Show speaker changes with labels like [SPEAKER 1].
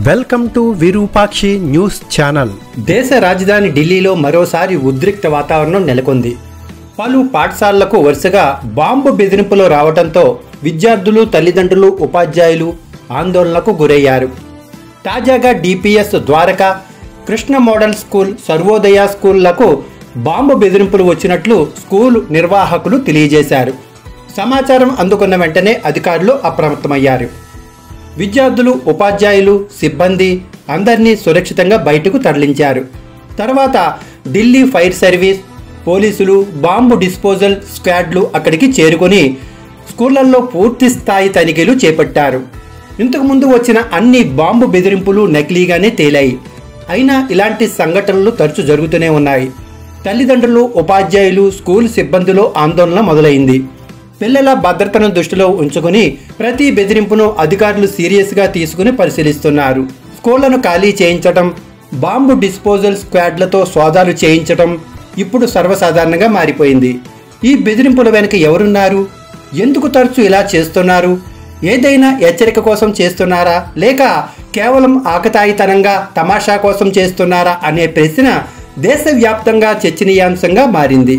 [SPEAKER 1] Welcome to Virupakshi news channel. దేశ రాజధాని ఢిల్లీలో మరోసారి ఉద్రిక్త వాతావరణం నెలకొంది. పలు పాఠశాలలకు వరుసగా బాంబు బెదిరింపులు రావడంతో విద్యార్థులు, తల్లిదండ్రులు, ఉపాధ్యాయులు ఆందోళనకు గురయ్యారు. తాజాగా DPS Dwarka, Krishna model school, Sarvodaya స్కూళ్లకు బాంబు బెదిరింపులు వచ్చినట్లు స్కూల్ నిర్వాహకులు తెలియజేశారు. సమాచారం అందుకున్న వెంటనే అధికారులు అప్రమత్తమయ్యారు. విద్యార్థులు, ఉపాధ్యాయులు, సిబ్బంది అందరినీ సురక్షితంగా బయటకు తరలించారు. తర్వాత ఢిల్లీ ఫైర్ సర్వీస్, పోలీసులు, బాంబు డిస్పోజల్ స్క్వాడ్లు అక్కడికి చేరుకొని స్కూళ్లలో పూర్తి స్థాయి తనిఖీలు చేపట్టారు. ఇంతకుముందు వచ్చిన అన్ని బాంబు బెదిరింపులు నకిలీగానే తేలాయి. అయినా ఇలాంటి సంఘటనలు తరచూ జరుగుతూనే ఉన్నాయి. తల్లిదండ్రులు, ఉపాధ్యాయులు, స్కూల్ సిబ్బందిలో ఆందోళన మొదలైంది. పిల్లల భద్రతను దృష్టిలో ఉంచుకుని ప్రతి బెదిరింపును అధికారులు సీరియస్గా తీసుకుని పరిశీలిస్తున్నారు. స్కూళ్లను ఖాళీ చేయించడం, బాంబు డిస్పోజల్ స్క్వాడ్లతో సోదాలు చేయించడం ఇప్పుడు సర్వసాధారణంగా మారిపోయింది. ఈ బెదిరింపుల వెనుక ఎవరున్నారు? ఎందుకు తరచూ ఇలా చేస్తున్నారు? ఏదైనా హెచ్చరిక కోసం చేస్తున్నారా, లేక కేవలం ఆకతాయితనంగా తమాషా కోసం చేస్తున్నారా అనే ప్రశ్న దేశవ్యాప్తంగా చర్చనీయాంశంగా మారింది.